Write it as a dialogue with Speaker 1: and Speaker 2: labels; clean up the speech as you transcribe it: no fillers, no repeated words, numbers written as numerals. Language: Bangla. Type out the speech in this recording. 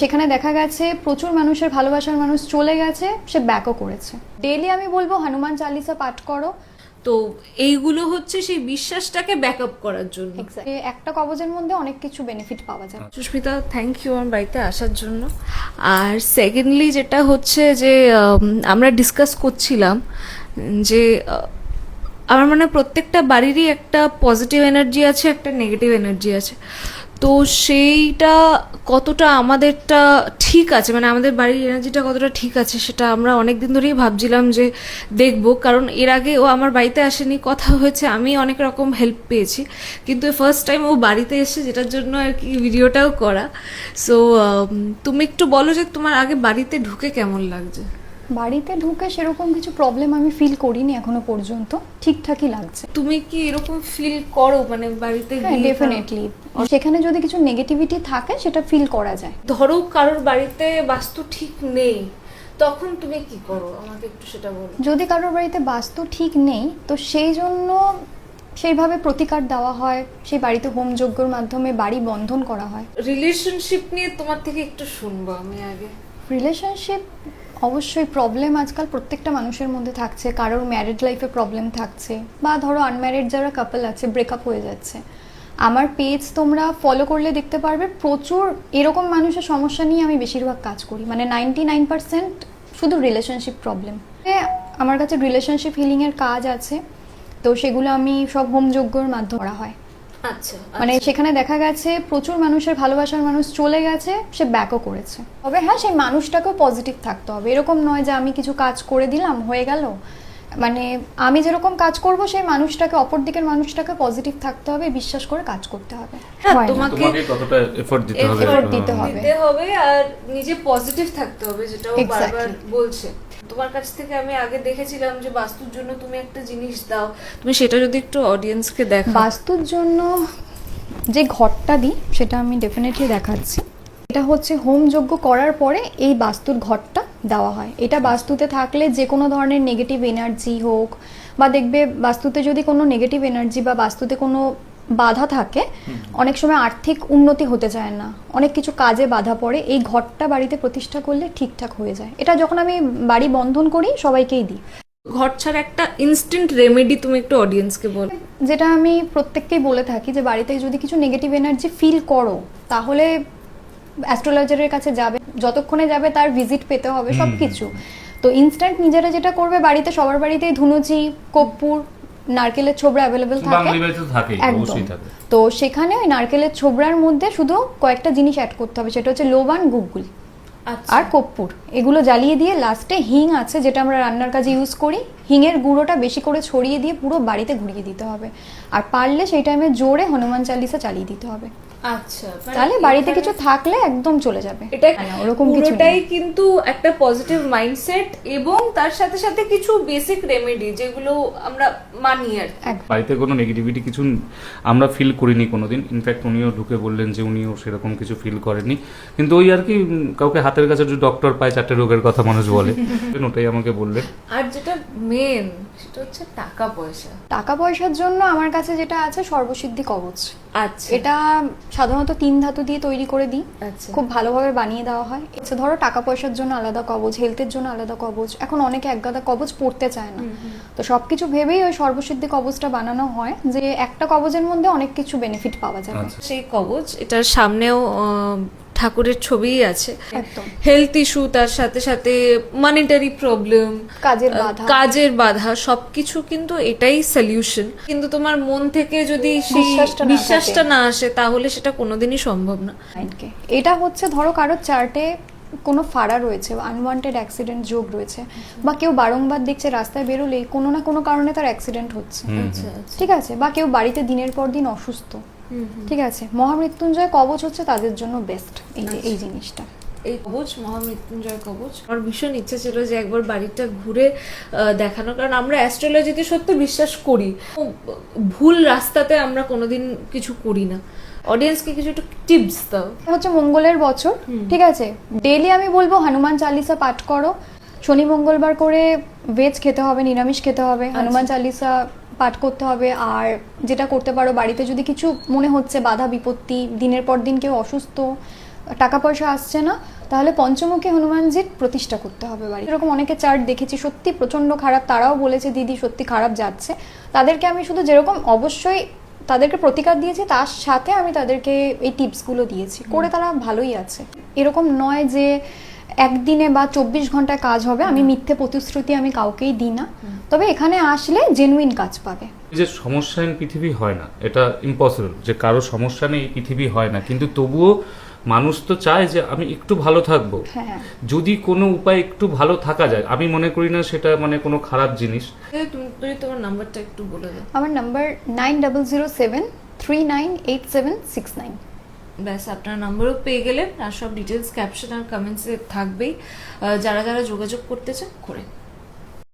Speaker 1: সেখানে দেখা গেছে প্রচুর মানুষের ভালোবাসার মানুষ চলে গেছে, সে ব্যাকও করেছে। ডেইলি আমি বলবো হনুমান চালিসা পাঠ করো।
Speaker 2: তো এইগুলো হচ্ছে সেই বিশ্বাসটাকে ব্যাকআপ করার জন্য।
Speaker 1: একটা কবজের মধ্যে অনেক কিছু বেনিফিট পাওয়া যায়।
Speaker 2: সুস্মিতা, থ্যাংক ইউ আমার বাড়িতে আসার জন্য। আর সেকেন্ডলি যেটা হচ্ছে যে আমরা ডিসকাস করছিলাম যে আমার মানে প্রত্যেকটা বাড়িরই একটা পজিটিভ এনার্জি আছে, একটা নেগেটিভ এনার্জি আছে। তো সেইটা কতটা আমাদেরটা ঠিক আছে, মানে আমাদের বাড়ির এনার্জিটা কতটা ঠিক আছে সেটা আমরা অনেক দিন ধরেই ভাবছিলাম যে দেখবো। কারণ এর আগে ও আমার বাড়িতে আসেনি, কথা হয়েছে, আমি অনেক রকম হেল্প পেয়েছি, কিন্তু ফার্স্ট টাইম ও বাড়িতে এসে, যেটার জন্য আর কি ভিডিওটাও করা। সো তুমি একটু বলো যে তোমার আগে বাড়িতে ঢুকে কেমন লাগছে?
Speaker 1: বাড়িতে ঢুকে সেরকম কিছু প্রবলেম আমি ফিল করিনি এখনো পর্যন্ত, ঠিকঠাকই লাগছে।
Speaker 2: তুমি কি এরকম ফিল করো মানে বাড়িতে
Speaker 1: হ্যাঁ,
Speaker 2: গিয়ে?
Speaker 1: ডেফিনেটলি। সেখানে যদি কিছু নেগেটিভিটি থাকে সেটা ফিল করা যায়।
Speaker 2: ধরো কারোর বাড়িতে বাস্তু ঠিক নেই, তখন তুমি কি করো আমাকে একটু সেটা বলো।
Speaker 1: যদি কারোর বাড়িতে বাস্তু ঠিক নেই তো সেই জন্য সেইভাবে প্রতিকার দেওয়া হয়, সেই বাড়িতে হোম যজ্ঞের মাধ্যমে বাড়ি বন্ধন করা হয়।
Speaker 2: রিলেশনশিপ নিয়ে তোমার থেকে একটু শুনবো আমি আগে।
Speaker 1: রিলেশনশিপ অবশ্যই প্রবলেম আজকাল প্রত্যেকটা মানুষের মধ্যে থাকছে। কারোর ম্যারিড লাইফে প্রবলেম থাকছে, বা ধরো আনম্যারিড যারা কাপল আছে ব্রেকআপ হয়ে যাচ্ছে। আমার পেজ তোমরা ফলো করলে দেখতে পারবে প্রচুর এরকম মানুষের সমস্যা নিয়ে আমি বেশিরভাগ কাজ করি, মানে 99% শুধু রিলেশনশিপ প্রবলেম। আমার কাছে রিলেশনশিপ হিলিংয়ের কাজ আছে, তো সেগুলো আমি সব হোম যজ্ঞের মাধ্যমে করা হয়।
Speaker 2: আচ্ছা,
Speaker 1: মানে সেখানে দেখা গেছে প্রচুর মানুষের ভালোবাসার মানুষ চলে গেছে, সে ব্যাকও করেছে। তবে হ্যাঁ, সেই মানুষটাকেও পজিটিভ থাকতে হবে। এরকম নয় যে আমি কিছু কাজ করে দিলাম হয়ে গেল, মানে আমি যেরকম কাজ করব সেই মানুষটাকে, অপর দিকের মানুষটাকে পজিটিভ থাকতে হবে, বিশ্বাস করে কাজ করতে হবে।
Speaker 2: হ্যাঁ,
Speaker 1: হয় না।
Speaker 2: তোমাকে
Speaker 3: কতটা এফোর্ট দিতে হবে,
Speaker 1: effort দিতে হবে।
Speaker 2: দিতে হবে আর নিজে পজিটিভ থাকতে হবে, যেটা ও
Speaker 1: Exactly.
Speaker 2: বারবার বলছে। তোমার কাছ থেকে আমি আগে দেখেছিলাম যে বাস্তুর জন্য তুমি একটা জিনিস দাও, তুমি সেটা যদি একটু অডিয়েন্সকে দেখাও।
Speaker 1: বাস্তুর জন্য যে ঘরটা দিই সেটা আমি ডেফিনেটলি দেখাচ্ছি। এটা হচ্ছে হোম যজ্ঞ করার পরে এই বাস্তুর ঘরটা দেওয়া হয়। এটা বাস্তুতে থাকলে যে কোনো ধরনের নেগেটিভ এনার্জি হোক, বা দেখবে বাস্তুতে যদি কোনো নেগেটিভ এনার্জি বা বাস্তুতে কোনো বাধা থাকে, অনেক সময় আর্থিক উন্নতি হতে চায় না, অনেক কিছু কাজে বাধা পড়ে, এই ঘরটা বাড়িতে প্রতিষ্ঠা করলে ঠিকঠাক হয়ে যায়। এটা যখন আমি বাড়ি বন্ধন করি সবাইকেই দিই।
Speaker 2: ঘর ছাড়া একটা ইনস্ট্যান্ট রেমেডি তুমি একটু অডিয়েন্সকে বলো।
Speaker 1: যেটা আমি প্রত্যেককেই বলে থাকি যে বাড়িতে যদি কিছু নেগেটিভ এনার্জি ফিল করো তাহলে অ্যাস্ট্রোলজারের কাছে যাবে, যতক্ষণে যাবে তার ভিজিট পেতে হবে সব কিছু। তো ইনস্ট্যান্ট নিজেরা যেটা করবে, বাড়িতে সবার বাড়িতেই ধুনুচি, কর্পূর, নারকেলের ছোবড়া অ্যাভেলেবেল থাকে,
Speaker 3: বাঙালি বাড়িতে তো থাকেই,
Speaker 1: একদম।
Speaker 3: অবশ্যই থাকে।
Speaker 1: তো সেখানে ওই নারকেলের ছোবড়ার মধ্যে শুধু কয়েকটা জিনিস অ্যাড করতে হবে, সেটা হচ্ছে লোবান, গুগুল আর কর্পূর। এগুলো জ্বালিয়ে দিয়ে লাস্টে হিং আছে, যেটা আমরা রান্নার কাজে ইউজ করি, হিঙের গুঁড়োটা বেশি করে ছড়িয়ে দিয়ে পুরো বাড়িতে ঘুরিয়ে দিতে হবে। আর পারলে সেই টাইমে জোরে হনুমান চালিসা চালিয়ে দিতে হবে।
Speaker 2: আচ্ছা,
Speaker 1: তাহলে বাড়িতে কিছু থাকলে একদম চলে যাবে।
Speaker 2: এটা
Speaker 1: ওরকম কিছু
Speaker 2: পুরোটাই কিন্তু একটা পজিটিভ মাইন্ডসেট এবং তার সাথে সাথে কিছু বেসিক রেমেডি যেগুলো আমরা মানি আর কি।
Speaker 3: বাড়িতে কোনো নেগেটিভিটি কিছু আমরা ফিল করিনি কোনোদিন। ইনফ্যাক্ট উনিও ঢুকে বললেন যে উনিও সেরকম কিছু ফিল করেননি, কিন্তু ওই আর কি কাউকে হাতের কাছে যদি ডক্টর পায় 4টে রোগের কথা মানুষ বলে, ওটাই আমাকে বললেন।
Speaker 2: আর যেটা মেন সেটা হচ্ছে টাকা পয়সা।
Speaker 1: টাকা পয়সার জন্য আমার কাছে যেটা আছে সর্বসিদ্ধি কবচ।
Speaker 2: আচ্ছা,
Speaker 1: এটা সাধারণত 3 ধাতু দিয়ে তৈরি করে দিই,
Speaker 2: আচ্ছা।
Speaker 1: খুব ভালোভাবে বানিয়ে দেওয়া হয়। আচ্ছা, ধরো টাকা পয়সার জন্য আলাদা কবচ, হেলথের জন্য আলাদা কবচ, এখন অনেকে একগাদা কবচ পড়তে চায় না, তো সবকিছু ভেবেই ওই সর্বসিদ্ধি কবচটা বানানো হয়, যে একটা কবচের মধ্যে অনেক কিছু বেনিফিট পাওয়া যাবে।
Speaker 2: সেই কবচ, এটার সামনেও ঠাকুরের ছবিই আছে।
Speaker 1: একদম।
Speaker 2: হেলথ ইস্যু, তার সাথে সাথে মানিটারি প্রবলেম, কাজের বাধা সবকিছু কিন্তু এটাই সলিউশন। কিন্তু তোমার মন থেকে যদি সেই বিশ্বাসটা না আসে তাহলে সেটা কোনোদিনই সম্ভব না।
Speaker 1: এটা হচ্ছে ধরো কারোর চার্টে কোনো ফাড়া রয়েছে, আনওয়ান্টেড অ্যাক্সিডেন্ট যোগ রয়েছে, বা কেউ বারংবার দেখছে রাস্তায় বেরোলেই কোনো না কোনো কারণে তার অ্যাক্সিডেন্ট হচ্ছে, ঠিক আছে, বা কেউ বাড়িতে দিনের পর দিন অসুস্থ, ঠিক আছে, মহামৃত্যুঞ্জয় কবচ হচ্ছে তাদের জন্য বেস্ট এই জিনিসটা।
Speaker 2: এই কবচ, মহামৃত্যুঞ্জয় কবচ, আমার ভীষণ ইচ্ছে ছিল যে একবার বাড়িটা ঘুরে দেখানো, কারণ আমরা অ্যাস্ট্রোলজিতে সত্যি বিশ্বাস করি, ভুল রাস্তাতে আমরা কোনোদিন কিছু করি না। অডিয়েন্সকে কিছু একটু টিপস দাও।
Speaker 1: হচ্ছে মঙ্গলের বছর, ঠিক আছে, ডেইলি আমি বলবো হনুমান চালিসা পাঠ করো। শনি মঙ্গলবার করে ভেজ খেতে হবে, নিরামিষ খেতে হবে, হনুমান চালিসা পাঠ করতে হবে। আর যেটা করতে পারো, বাড়িতে যদি কিছু মনে হচ্ছে বাধা বিপত্তি, দিনের পর দিন কেউ অসুস্থ, টাকা পয়সা আসছে না, তাহলে পঞ্চমুখী হনুমানজির প্রতিষ্ঠা করতে হবে বাড়ি। এরকম অনেকে চার্ট দেখেছি সত্যি প্রচণ্ড খারাপ, তারাও বলেছে দিদি সত্যি খারাপ যাচ্ছে। তাদেরকে আমি শুধু যেরকম অবশ্যই তাদেরকে প্রতিকার দিয়েছি, তার সাথে আমি তাদেরকে এই টিপসগুলো দিয়েছি, করে তারা ভালোই আছে। এরকম নয় যে একদিনে বা 24 ঘন্টায় কাজ হবে, আমি মিথ্যে প্রতিশ্রুতি আমি কাউকেই দিই না, তবে এখানে আসলে জেনুইন কাজ পাবে।
Speaker 3: এই যে সমস্যাহীন পৃথিবী হয় না, এটা ইম্পসিবল, যে কারো সমস্যা নেই এই পৃথিবী হয় না, কিন্তু তবুও মানুষ তো চায় যে আমি একটু ভালো থাকবো।
Speaker 1: হ্যাঁ,
Speaker 3: যদি কোনো উপায় একটু ভালো থাকা যায়, আমি মনে করি না সেটা মানে কোনো খারাপ জিনিস।
Speaker 2: তুমি তোমার নাম্বারটা একটু বলে দাও।
Speaker 1: আমার নাম্বার 9007398769।
Speaker 2: ব্যাস, আপনার নাম্বারও পেয়ে গেলেন, আর সব ডিটেলস ক্যাপশন আর কমেন্টসে থাকবেই। যারা যারা যোগাযোগ করতে চান করে